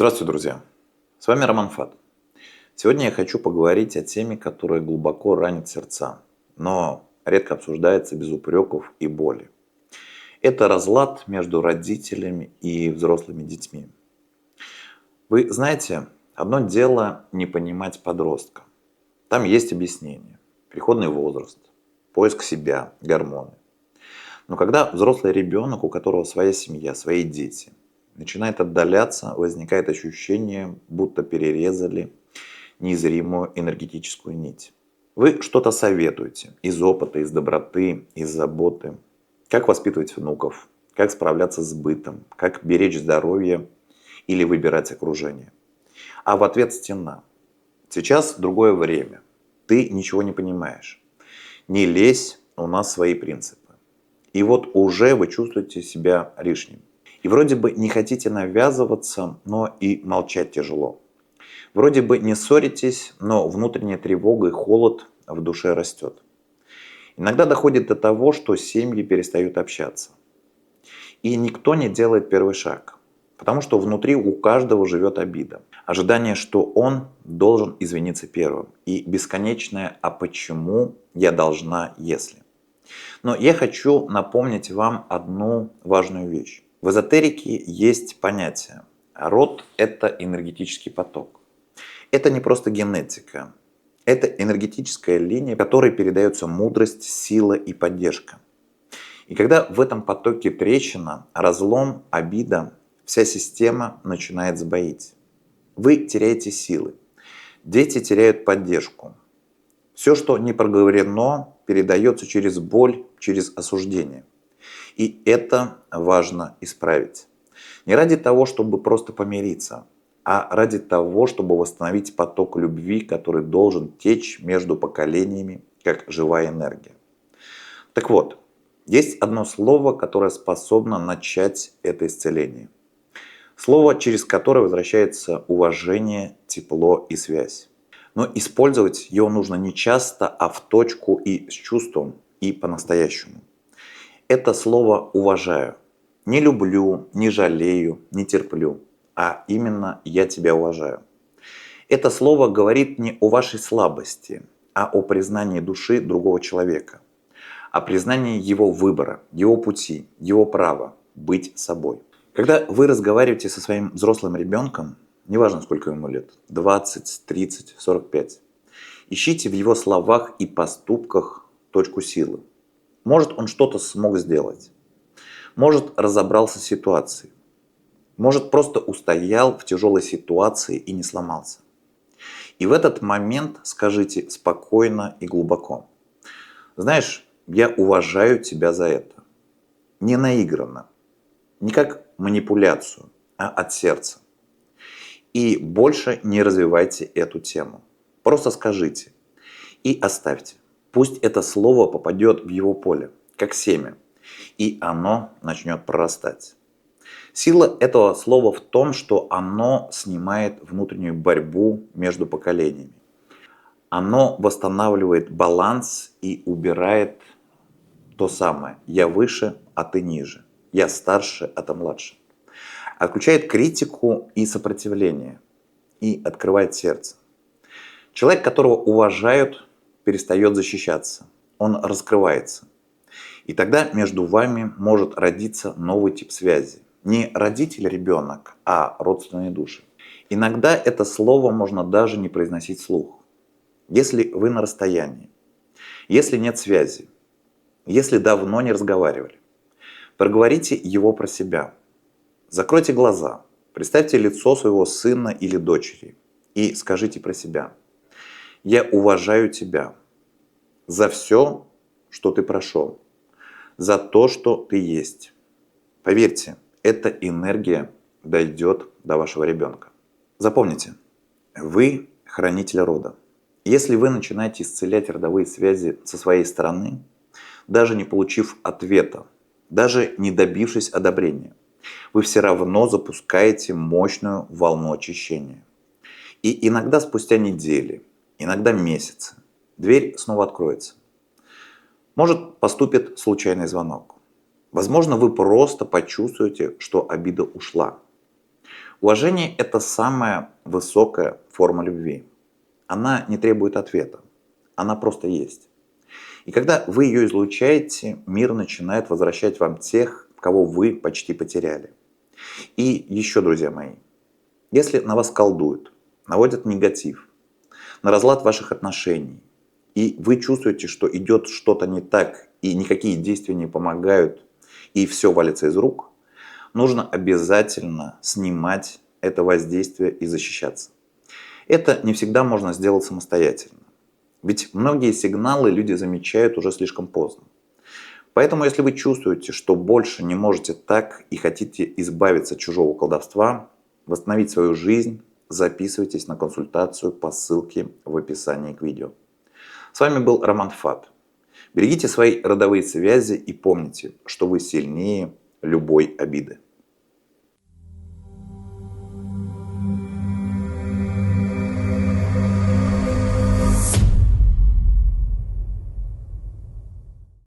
Здравствуйте, друзья! С вами Роман Фат. Сегодня я хочу поговорить о теме, которая глубоко ранит сердца, но редко обсуждается без упреков и боли. Это разлад между родителями и взрослыми детьми. Вы знаете, одно дело не понимать подростка. Там есть объяснение, переходный возраст, поиск себя, гормоны. Но когда взрослый ребенок, у которого своя семья, свои дети, начинает отдаляться, возникает ощущение, будто перерезали незримую энергетическую нить. Вы что-то советуете из опыта, из доброты, из заботы. Как воспитывать внуков, как справляться с бытом, как беречь здоровье или выбирать окружение. А в ответ стена. Сейчас другое время. Ты ничего не понимаешь. Не лезь, у нас свои принципы. И вот уже вы чувствуете себя лишним. И вроде бы не хотите навязываться, но и молчать тяжело. Вроде бы не ссоритесь, но внутренняя тревога и холод в душе растет. Иногда доходит до того, что семьи перестают общаться. И никто не делает первый шаг. Потому что внутри у каждого живет обида. Ожидание, что он должен извиниться первым. И бесконечное «а почему я должна, если?». Но я хочу напомнить вам одну важную вещь. В эзотерике есть понятие. Род – это энергетический поток. Это не просто генетика. Это энергетическая линия, в которой передается мудрость, сила и поддержка. И когда в этом потоке трещина, разлом, обида, вся система начинает сбоить. Вы теряете силы. Дети теряют поддержку. Все, что не проговорено, передается через боль, через осуждение. И это важно исправить. Не ради того, чтобы просто помириться, а ради того, чтобы восстановить поток любви, который должен течь между поколениями, как живая энергия. Так вот, есть одно слово, которое способно начать это исцеление. Слово, через которое возвращается уважение, тепло и связь. Но использовать его нужно не часто, а в точку и с чувством, и по-настоящему. Это слово «уважаю». Не люблю, не жалею, не терплю, а именно «я тебя уважаю». Это слово говорит не о вашей слабости, а о признании души другого человека, о признании его выбора, его пути, его права быть собой. Когда вы разговариваете со своим взрослым ребенком, неважно сколько ему лет, 20, 30, 45, ищите в его словах и поступках точку силы. Может, он что-то смог сделать. Может, разобрался с ситуацией. Может, просто устоял в тяжелой ситуации и не сломался. И в этот момент скажите спокойно и глубоко: знаешь, я уважаю тебя за это. Не наигранно, не как манипуляцию, а от сердца. И больше не развивайте эту тему. Просто скажите и оставьте. Пусть это слово попадет в его поле, как семя, и оно начнет прорастать. Сила этого слова в том, что оно снимает внутреннюю борьбу между поколениями. Оно восстанавливает баланс и убирает то самое «я выше, а ты ниже», «я старше, а ты младше». Отключает критику и сопротивление, и открывает сердце. Человек, которого уважают, перестает защищаться, он раскрывается. И тогда между вами может родиться новый тип связи. Не родитель-ребенок, а родственные души. Иногда это слово можно даже не произносить вслух. Если вы на расстоянии, если нет связи, если давно не разговаривали, проговорите его про себя. Закройте глаза, представьте лицо своего сына или дочери и скажите про себя: «Я уважаю тебя за все, что ты прошел, за то, что ты есть». Поверьте, эта энергия дойдет до вашего ребенка. Запомните, вы хранитель рода. Если вы начинаете исцелять родовые связи со своей стороны, даже не получив ответа, даже не добившись одобрения, вы все равно запускаете мощную волну очищения. И иногда спустя недели, иногда месяцы, дверь снова откроется. Может, поступит случайный звонок. Возможно, вы просто почувствуете, что обида ушла. Уважение – это самая высокая форма любви. Она не требует ответа, она просто есть. И когда вы ее излучаете, мир начинает возвращать вам тех, кого вы почти потеряли. И еще, друзья мои, если на вас колдуют, наводят негатив, на разлад ваших отношений, и вы чувствуете, что идет что-то не так, и никакие действия не помогают, и все валится из рук, нужно обязательно снимать это воздействие и защищаться. Это не всегда можно сделать самостоятельно. Ведь многие сигналы люди замечают уже слишком поздно. Поэтому, если вы чувствуете, что больше не можете так и хотите избавиться от чужого колдовства, восстановить свою жизнь, записывайтесь на консультацию по ссылке в описании к видео. С вами был Роман Фат. Берегите свои родовые связи и помните, что вы сильнее любой обиды.